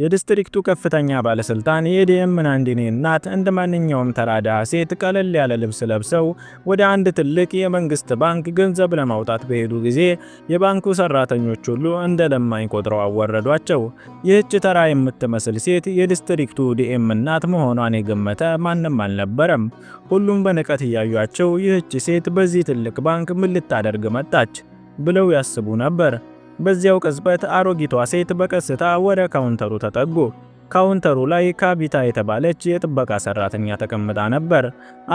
የዲስትሪክቱ ከፍተኛ ባለስልጣን የዲኤም ናንዲኒ እናት እንደ ማንኛውም ተራዳ ሴት ቀለል ያለ ልብስ ለብሰው ወደ አንድ ትልቅ የመንግስት ባንክ ገንዘብ ለማውጣት በሄዱ ጊዜ የባንኩ ሰራተኞች ሁሉ እንደ ለማኝ ቆጥረው አወረዷቸው። ይህች ተራ የምትመስል ሴት የዲስትሪክቱ ዲኤም እናት መሆኗን የገመተ ማንም አልነበረም። ሁሉም በንቀት እያዩአቸው ይህች ሴት በዚህ ትልቅ ባንክ ምን ልታደርግ መጣች ብለው ያስቡ ነበር። በዚያው ቅጽበት አሮጊቷ ሴት በቀስታ ወደ ካውንተሩ ተጠጉ። ካውንተሩ ላይ ካቢታ የተባለች የጥበቃ ሰራተኛ ተቀምጣ ነበር።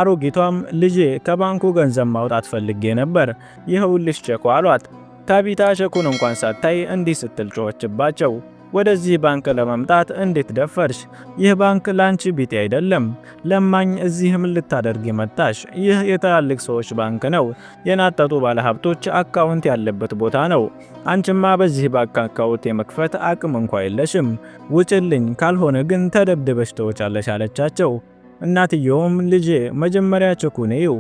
አሮጊቷም ልጄ ከባንኩ ገንዘብ ማውጣት ፈልጌ ነበር፣ ይኸውልሽ ቼኩ አሏት። ካቢታ ቼኩን እንኳን ሳታይ እንዲህ ስትል ጮኸችባቸው። ወደዚህ ባንክ ለመምጣት እንዴት ደፈርሽ? ይህ ባንክ ላንቺ ቢጤ አይደለም። ለማኝ እዚህ ምን ልታደርጊ መጣሽ? ይህ የትላልቅ ሰዎች ባንክ ነው። የናጠጡ ባለሀብቶች አካውንት ያለበት ቦታ ነው። አንቺማ በዚህ ባንክ አካውንት የመክፈት አቅም እንኳ የለሽም። ውጭልኝ፣ ካልሆነ ግን ተደብድበሽ ተወጫለሽ አለቻቸው። እናትየውም ልጄ መጀመሪያ ቼኩን እዩ፣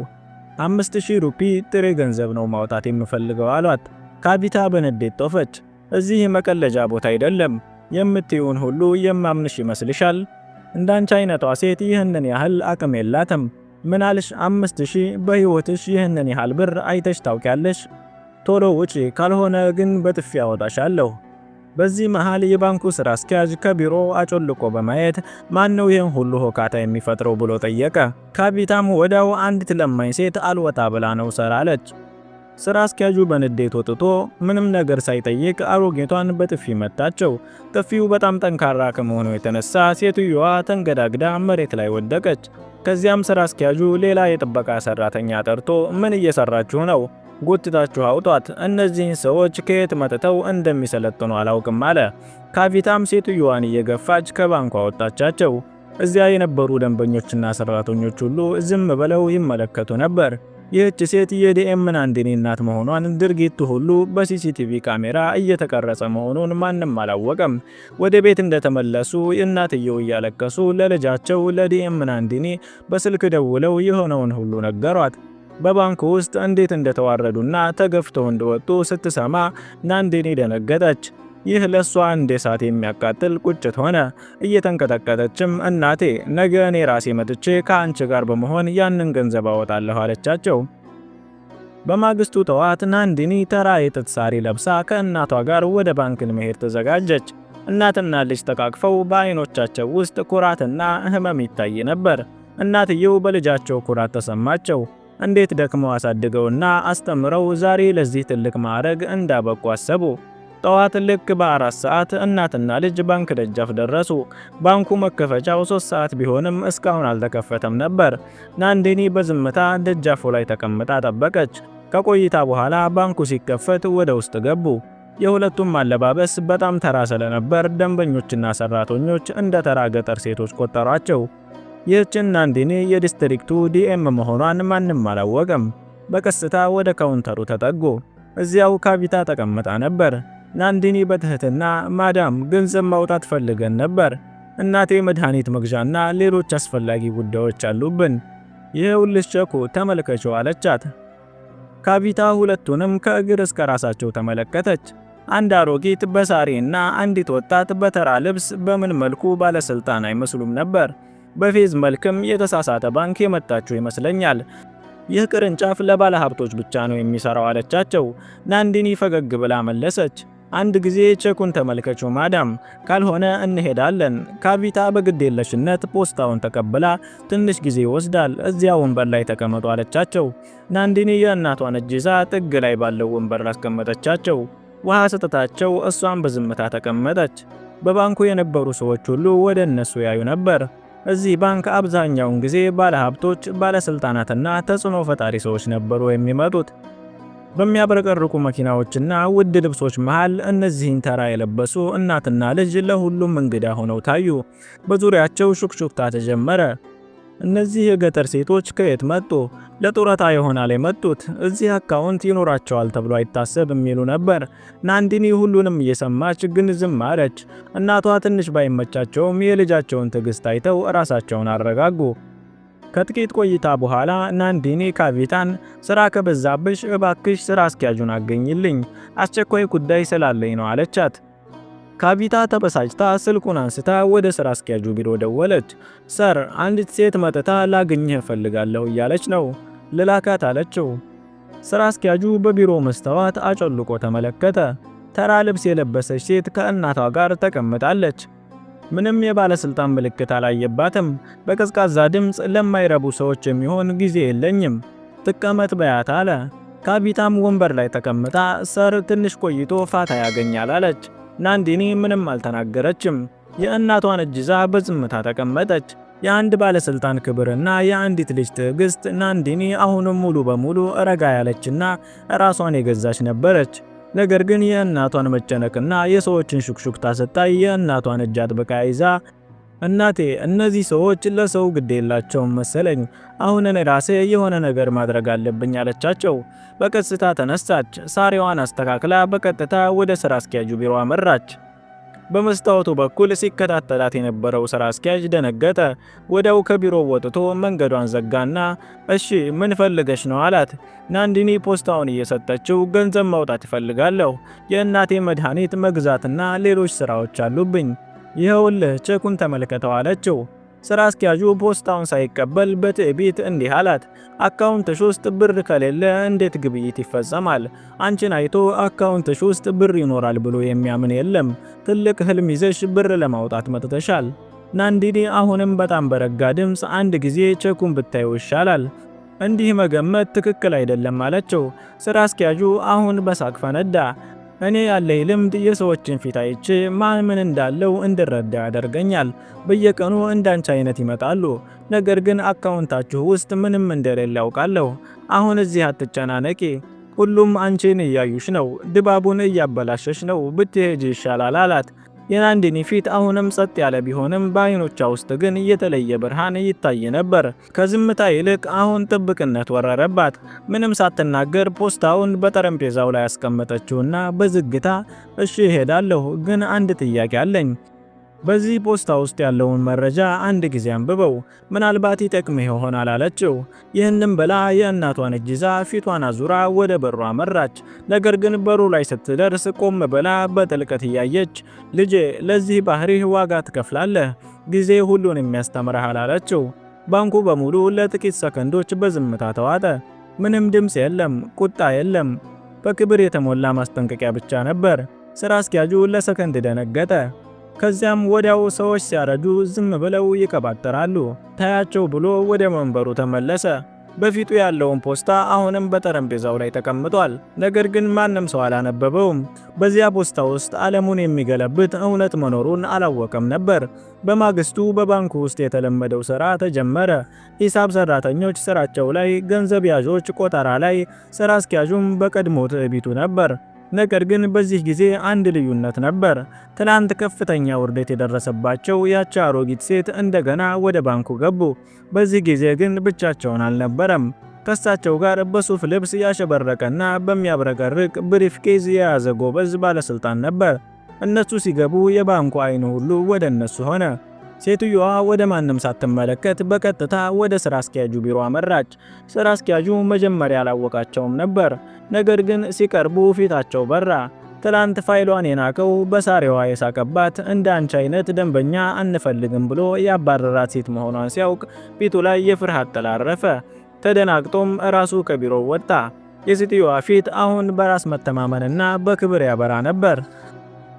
5000 ሩፒ ጥሬ ገንዘብ ነው ማውጣት የምፈልገው አሏት። ካቢታ በንዴት ጦፈች። እዚህ መቀለጃ ቦታ አይደለም። የምትዩን ሁሉ የማምንሽ ይመስልሻል? እንዳንቺ አይነቷ ሴት ይህንን ያህል አቅም የላትም። ምናልሽ 5000? በህይወትሽ ይህንን ያህል ብር አይተሽ ታውቂያለሽ? ቶሎ ውጪ፣ ካልሆነ ግን በጥፊ አወጣሻለሁ። በዚህ መሃል የባንኩ ስራ አስኪያጅ ከቢሮ አጮልቆ በማየት ማነው ይህን ሁሉ ሆካታ የሚፈጥረው ብሎ ጠየቀ። ካቢታም ወዲያው አንዲት ለማኝ ሴት አልወጣ ብላ ነው ሰር አለች። ስራ አስኪያጁ በንዴት ወጥቶ ምንም ነገር ሳይጠይቅ አሮጌቷን በጥፊ መታቸው። ጥፊው በጣም ጠንካራ ከመሆኑ የተነሳ ሴትዮዋ ተንገዳግዳ መሬት ላይ ወደቀች። ከዚያም ስራ አስኪያጁ ሌላ የጥበቃ ሰራተኛ ጠርቶ ምን እየሰራችሁ ነው? ጎትታችሁ አውጧት። እነዚህን ሰዎች ከየት መጥተው እንደሚሰለጥኑ አላውቅም አለ። ካቢታም ሴትዮዋን እየገፋች ከባንኩ አወጣቻቸው። እዚያ የነበሩ ደንበኞችና ሰራተኞች ሁሉ ዝም ብለው ይመለከቱ ነበር። ይህች ሴት የዲኤም ናንዲኒ እናት መሆኗን ድርጊቱ ሁሉ በሲሲቲቪ ካሜራ እየተቀረጸ መሆኑን ማንም አላወቀም። ወደ ቤት እንደተመለሱ እናትየው እያለቀሱ ለልጃቸው ለዲኤም ናንዲኒ በስልክ ደውለው የሆነውን ሁሉ ነገሯት። በባንኩ ውስጥ እንዴት እንደተዋረዱና ተገፍተው እንደወጡ ስትሰማ ናንዲኒ ደነገጠች። ይህ ለሷ እንደ እሳት የሚያቃጥል ቁጭት ሆነ። እየተንቀጠቀጠችም እናቴ ነገ እኔ ራሴ መጥቼ ከአንቺ ጋር በመሆን ያንን ገንዘብ አወጣለሁ አለቻቸው። በማግስቱ ጠዋት ናንዲኒ ተራ የጥጥ ሳሪ ለብሳ ከእናቷ ጋር ወደ ባንክ ለመሄድ ተዘጋጀች። እናትና ልጅ ተቃቅፈው በአይኖቻቸው ውስጥ ኩራትና ህመም ይታይ ነበር። እናትየው በልጃቸው ኩራት ተሰማቸው። እንዴት ደክመው አሳድገውና አስተምረው ዛሬ ለዚህ ትልቅ ማዕረግ እንዳበቁ አሰቡ። ጠዋት ልክ በ4 ሰዓት እናትና ልጅ ባንክ ደጃፍ ደረሱ። ባንኩ መከፈቻው 3 ሰዓት ቢሆንም እስካሁን አልተከፈተም ነበር። ናንዲኒ በዝምታ ደጃፉ ላይ ተቀምጣ ጠበቀች። ከቆይታ በኋላ ባንኩ ሲከፈት ወደ ውስጥ ገቡ። የሁለቱም አለባበስ በጣም ተራ ስለነበር ደንበኞችና ሰራተኞች እንደ ተራ ገጠር ሴቶች ቆጠሯቸው። ይህችን ናንዲኒ የዲስትሪክቱ ዲኤም መሆኗን ማንም አላወቀም። በቀስታ ወደ ካውንተሩ ተጠጉ። እዚያው ካቢታ ተቀምጣ ነበር። ናንዲኒ በትህትና ማዳም ገንዘብ ማውጣት ፈልገን ነበር፣ እናቴ መድኃኒት መግዣና ሌሎች አስፈላጊ ጉዳዮች አሉብን፣ ይኸውልሽ ቼኩ ተመልከችው አለቻት። ካቢታ ሁለቱንም ከእግር እስከ ራሳቸው ተመለከተች። አንድ አሮጊት በሳሪና አንዲት ወጣት በተራ ልብስ በምን መልኩ ባለስልጣን አይመስሉም ነበር። በፌዝ መልክም የተሳሳተ ባንክ የመጣችው ይመስለኛል። ይህ ቅርንጫፍ ለባለ ሀብቶች ብቻ ነው የሚሰራው አለቻቸው። ናንዲኒ ፈገግ ብላ መለሰች። አንድ ጊዜ ቼኩን ተመልከቹ ማዳም፣ ካልሆነ እንሄዳለን። ካቢታ በግዴለሽነት ፖስታውን ተቀብላ ትንሽ ጊዜ ይወስዳል፣ እዚያ ወንበር ላይ ተቀመጡ አለቻቸው። ናንዲኒ የእናቷን እጅ ይዛ ጥግ ላይ ባለው ወንበር አስቀመጠቻቸው። ውሃ ሰጠታቸው። እሷም በዝምታ ተቀመጠች። በባንኩ የነበሩ ሰዎች ሁሉ ወደ እነሱ ያዩ ነበር። እዚህ ባንክ አብዛኛውን ጊዜ ባለሀብቶች፣ ባለስልጣናትና ተጽዕኖ ፈጣሪ ሰዎች ነበሩ የሚመጡት። በሚያብረቀርቁ መኪናዎችና ውድ ልብሶች መሃል እነዚህን ተራ የለበሱ እናትና ልጅ ለሁሉም እንግዳ ሆነው ታዩ። በዙሪያቸው ሹክሹክታ ተጀመረ። እነዚህ የገጠር ሴቶች ከየት መጡ? ለጡረታ ይሆናል የመጡት። እዚህ አካውንት ይኖራቸዋል ተብሎ አይታሰብ የሚሉ ነበር። ናንዲኒ ሁሉንም እየሰማች ግን ዝም አለች። እናቷ ትንሽ ባይመቻቸውም የልጃቸውን ትዕግስት አይተው ራሳቸውን አረጋጉ። ከጥቂት ቆይታ በኋላ ናንዲኒ ካቢታን ስራ ከበዛብሽ እባክሽ ስራ አስኪያጁን አገኝልኝ፣ አስቸኳይ ጉዳይ ስላለኝ ነው አለቻት። ካቪታ ተበሳጭታ ስልኩን አንስታ ወደ ስራ አስኪያጁ ቢሮ ደወለች። ሰር፣ አንዲት ሴት መጥታ ላገኝህ እፈልጋለሁ እያለች ነው፣ ልላካት አለችው። ስራ አስኪያጁ በቢሮ መስታወት አጨልቆ ተመለከተ። ተራ ልብስ የለበሰች ሴት ከእናቷ ጋር ተቀምጣለች። ምንም የባለስልጣን ምልክት አላየባትም። በቀዝቃዛ ድምፅ ለማይረቡ ሰዎች የሚሆን ጊዜ የለኝም፣ ትቀመጥ በያት አለ። ካቪታም ወንበር ላይ ተቀምጣ ሰር ትንሽ ቆይቶ ፋታ ያገኛል አለች። ናንዲኒ ምንም አልተናገረችም። የእናቷን እጅ ይዛ በዝምታ ተቀመጠች። የአንድ ባለስልጣን ክብርና የአንዲት ልጅ ትዕግስት። ናንዲኒ አሁንም ሙሉ በሙሉ ረጋ ያለችና ራሷን የገዛች ነበረች። ነገር ግን የእናቷን መጨነቅና የሰዎችን ሹክሹክታ ስታይ የእናቷን እጅ አጥብቃ ይዛ እናቴ፣ እነዚህ ሰዎች ለሰው ግድ የላቸውም መሰለኝ። አሁን እኔ ራሴ የሆነ ነገር ማድረግ አለብኝ አለቻቸው። በቀስታ ተነሳች። ሳሪዋን አስተካክላ በቀጥታ ወደ ስራ አስኪያጁ ቢሮ አመራች። በመስታወቱ በኩል ሲከታተላት የነበረው ስራ አስኪያጅ ደነገጠ። ወዲያው ከቢሮው ወጥቶ መንገዷን ዘጋና እሺ ምን ፈልገሽ ነው አላት። ናንዲኒ ፖስታውን እየሰጠችው ገንዘብ ማውጣት ይፈልጋለሁ፣ የእናቴ መድኃኒት መግዛትና ሌሎች ስራዎች አሉብኝ። ይኸውልህ ቼኩን ተመልከተው አለችው። ስራ አስኪያጁ ፖስታውን ሳይቀበል በትዕቢት እንዲህ አላት፣ አካውንትሽ ውስጥ ብር ከሌለ እንዴት ግብይት ይፈጸማል? አንቺን አይቶ አካውንትሽ ውስጥ ብር ይኖራል ብሎ የሚያምን የለም። ትልቅ ህልም ይዘሽ ብር ለማውጣት መጥተሻል። ናንዲኒ አሁንም በጣም በረጋ ድምፅ አንድ ጊዜ ቼኩን ብታዩ ይሻላል፣ እንዲህ መገመት ትክክል አይደለም አለችው። ስራ አስኪያጁ አሁን በሳቅ ፈነዳ። እኔ ያለኝ ልምድ የሰዎችን ፊት አይቼ ማን ምን እንዳለው እንድረዳ ያደርገኛል። በየቀኑ እንዳንቺ አይነት ይመጣሉ፣ ነገር ግን አካውንታችሁ ውስጥ ምንም እንደሌለ ያውቃለሁ። አሁን እዚህ አትጨናነቂ፣ ሁሉም አንቺን እያዩሽ ነው፣ ድባቡን እያበላሸሽ ነው፣ ብትሄጂ ይሻላል አላት። የናንዲኒ ፊት አሁንም ጸጥ ያለ ቢሆንም በአይኖቿ ውስጥ ግን የተለየ ብርሃን ይታይ ነበር። ከዝምታ ይልቅ አሁን ጥብቅነት ወረረባት። ምንም ሳትናገር ፖስታውን በጠረጴዛው ላይ ያስቀመጠችውና በዝግታ እሺ እሄዳለሁ፣ ግን አንድ ጥያቄ አለኝ። በዚህ ፖስታ ውስጥ ያለውን መረጃ አንድ ጊዜ አንብበው፣ ምናልባት ይጠቅምህ ይሆናል አለችው። ይህንም ብላ የእናቷን እጅ ይዛ ፊቷን አዙራ ወደ በሩ አመራች። ነገር ግን በሩ ላይ ስትደርስ ቆም ብላ በጥልቀት እያየች ልጄ፣ ለዚህ ባህሪህ ዋጋ ትከፍላለህ፣ ጊዜ ሁሉን የሚያስተምርሃል አለችው። ባንኩ በሙሉ ለጥቂት ሰከንዶች በዝምታ ተዋጠ። ምንም ድምፅ የለም፣ ቁጣ የለም፣ በክብር የተሞላ ማስጠንቀቂያ ብቻ ነበር። ስራ አስኪያጁ ለሰከንድ ደነገጠ። ከዚያም ወዲያው ሰዎች ሲያረዱ ዝም ብለው ይቀባጠራሉ። ታያቸው ብሎ ወደ መንበሩ ተመለሰ። በፊቱ ያለውን ፖስታ አሁንም በጠረጴዛው ላይ ተቀምጧል። ነገር ግን ማንም ሰው አላነበበውም። በዚያ ፖስታ ውስጥ ዓለሙን የሚገለብጥ እውነት መኖሩን አላወቀም ነበር። በማግስቱ በባንኩ ውስጥ የተለመደው ሥራ ተጀመረ። ሂሳብ ሰራተኞች ስራቸው ላይ፣ ገንዘብ ያዦች ቆጠራ ላይ፣ ስራ አስኪያጁም በቀድሞ ትዕቢቱ ነበር። ነገር ግን በዚህ ጊዜ አንድ ልዩነት ነበር። ትላንት ከፍተኛ ውርደት የደረሰባቸው ያቺ አሮጊት ሴት እንደገና ወደ ባንኩ ገቡ። በዚህ ጊዜ ግን ብቻቸውን አልነበረም። ከሳቸው ጋር በሱፍ ልብስ ያሸበረቀና በሚያብረቀርቅ ብሪፍኬዝ የያዘ ጎበዝ ባለስልጣን ነበር። እነሱ ሲገቡ የባንኩ አይኑ ሁሉ ወደ እነሱ ሆነ። ሴትዮዋ ወደ ማንም ሳትመለከት በቀጥታ ወደ ስራ አስኪያጁ ቢሮ አመራች። ስራ አስኪያጁ መጀመሪያ አላወቃቸውም ነበር፣ ነገር ግን ሲቀርቡ ፊታቸው በራ። ትላንት ፋይሏን የናቀው በሳሪዋ የሳቀባት እንደ አንቺ አይነት ደንበኛ አንፈልግም ብሎ ያባረራት ሴት መሆኗን ሲያውቅ ፊቱ ላይ የፍርሃት ጥላ አረፈ። ተደናግጦም ራሱ ከቢሮው ወጣ። የሴትዮዋ ፊት አሁን በራስ መተማመንና በክብር ያበራ ነበር።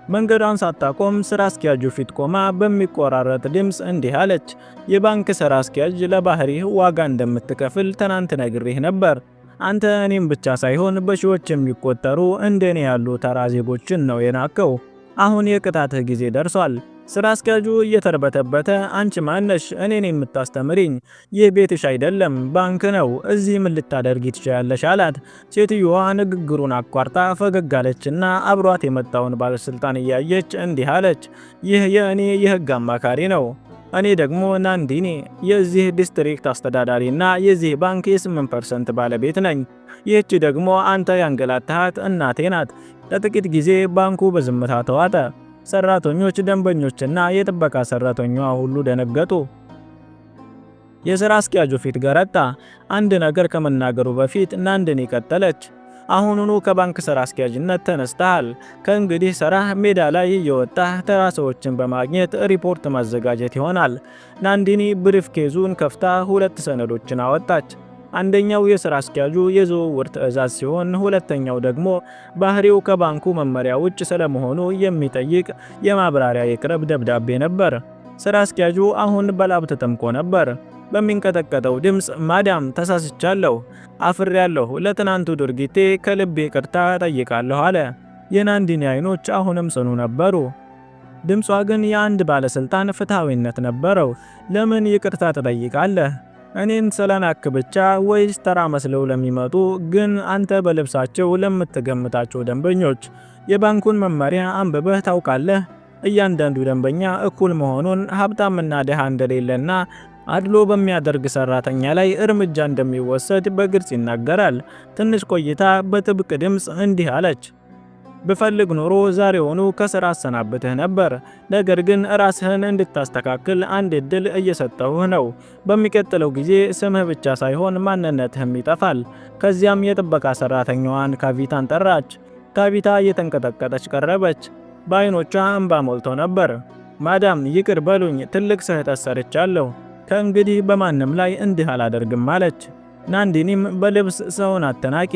መንገዷን ሳታቆም ስራ አስኪያጁ ፊት ቆማ በሚቆራረጥ ድምፅ እንዲህ አለች፣ የባንክ ስራ አስኪያጅ ለባህሪህ ዋጋ እንደምትከፍል ትናንት ነግሬህ ነበር። አንተ እኔም ብቻ ሳይሆን በሺዎች የሚቆጠሩ እንደኔ ያሉ ተራ ዜጎችን ነው የናቀው። አሁን የቅጣትህ ጊዜ ደርሷል። ስራ አስኪያጁ እየተርበተበተ አንቺ ማነሽ እኔን የምታስተምሪኝ? ይህ ቤትሽ አይደለም፣ ባንክ ነው። እዚህ ምን ልታደርጊ ትችያለሽ አላት። ሴትዮዋ ንግግሩን አቋርጣ ፈገግ አለችና አብሯት የመጣውን ባለስልጣን እያየች እንዲህ አለች፣ ይህ የእኔ የህግ አማካሪ ነው። እኔ ደግሞ ናንዲኒ የዚህ ዲስትሪክት አስተዳዳሪና የዚህ ባንክ የ8% ባለቤት ነኝ። ይህች ደግሞ አንተ ያንገላታሃት እናቴ ናት። ለጥቂት ጊዜ ባንኩ በዝምታ ተዋጠ። ሰራተኞች፣ ደንበኞችና የጥበቃ ሰራተኛዋ ሁሉ ደነገጡ። የሥራ አስኪያጁ ፊት ገረጣ። አንድ ነገር ከመናገሩ በፊት ናንዲኒ ቀጠለች፣ አሁኑኑ ከባንክ ስራ አስኪያጅነት ተነስተሃል። ከእንግዲህ ስራህ ሜዳ ላይ እየወጣህ ተራ ሰዎችን በማግኘት ሪፖርት ማዘጋጀት ይሆናል። ናንዲኒ ብሪፍኬዙን ከፍታ 2 ሰነዶችን አወጣች። አንደኛው የሥራ አስኪያጁ የዝውውር ትዕዛዝ ሲሆን ሁለተኛው ደግሞ ባህሪው ከባንኩ መመሪያ ውጭ ስለመሆኑ የሚጠይቅ የማብራሪያ የቅርብ ደብዳቤ ነበር። ሥራ አስኪያጁ አሁን በላብ ተጠምቆ ነበር። በሚንቀጠቀጠው ድምፅ ማዳም ተሳስቻለሁ፣ አፍሬያለሁ፣ ለትናንቱ ድርጊቴ ከልቤ ይቅርታ ጠይቃለሁ አለ። የናንዲኒ አይኖች አሁንም ጽኑ ነበሩ። ድምጿ ግን የአንድ ባለስልጣን ፍትሃዊነት ነበረው። ለምን ይቅርታ ትጠይቃለህ? እኔን ስለናክ ብቻ ወይስ ተራ መስለው ለሚመጡ ግን አንተ በልብሳቸው ለምትገምታቸው ደንበኞች የባንኩን መመሪያ አንብበህ ታውቃለህ? እያንዳንዱ ደንበኛ እኩል መሆኑን፣ ሀብታምና ድሃ እንደሌለና አድሎ በሚያደርግ ሰራተኛ ላይ እርምጃ እንደሚወሰድ በግልጽ ይናገራል። ትንሽ ቆይታ በጥብቅ ድምፅ እንዲህ አለች። ብፈልግ ኖሮ ዛሬውኑ ከስራ አሰናብትህ ነበር። ነገር ግን ራስህን እንድታስተካክል አንድ እድል እየሰጠሁህ ነው። በሚቀጥለው ጊዜ ስምህ ብቻ ሳይሆን ማንነትህም ይጠፋል። ከዚያም የጥበቃ ሰራተኛዋን ካቪታን ጠራች። ካቪታ እየተንቀጠቀጠች ቀረበች። በአይኖቿ እንባ ሞልቶ ነበር። ማዳም ይቅር በሉኝ፣ ትልቅ ስህተት ሰርቻለሁ። ከእንግዲህ በማንም ላይ እንዲህ አላደርግም አለች። ናንዲኒም በልብስ ሰውን አተናቂ፣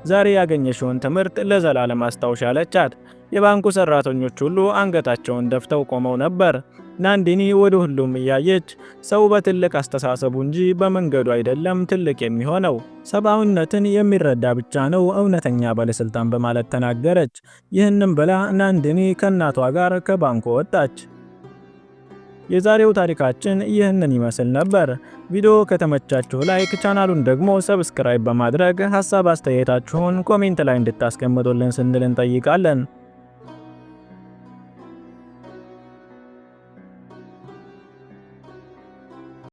ዛሬ ያገኘሽውን ትምህርት ለዘላለም አስታውሽ አለቻት። የባንኩ ሰራተኞች ሁሉ አንገታቸውን ደፍተው ቆመው ነበር። ናንዲኒ ወደ ሁሉም እያየች ሰው በትልቅ አስተሳሰቡ እንጂ በመንገዱ አይደለም ትልቅ የሚሆነው፣ ሰብአዊነትን የሚረዳ ብቻ ነው እውነተኛ ባለስልጣን በማለት ተናገረች። ይህንም ብላ ናንዲኒ ከእናቷ ጋር ከባንኩ ወጣች። የዛሬው ታሪካችን ይህንን ይመስል ነበር። ቪዲዮ ከተመቻችሁ ላይክ፣ ቻናሉን ደግሞ ሰብስክራይብ በማድረግ ሐሳብ አስተያየታችሁን ኮሜንት ላይ እንድታስቀምጡልን ስንል እንጠይቃለን።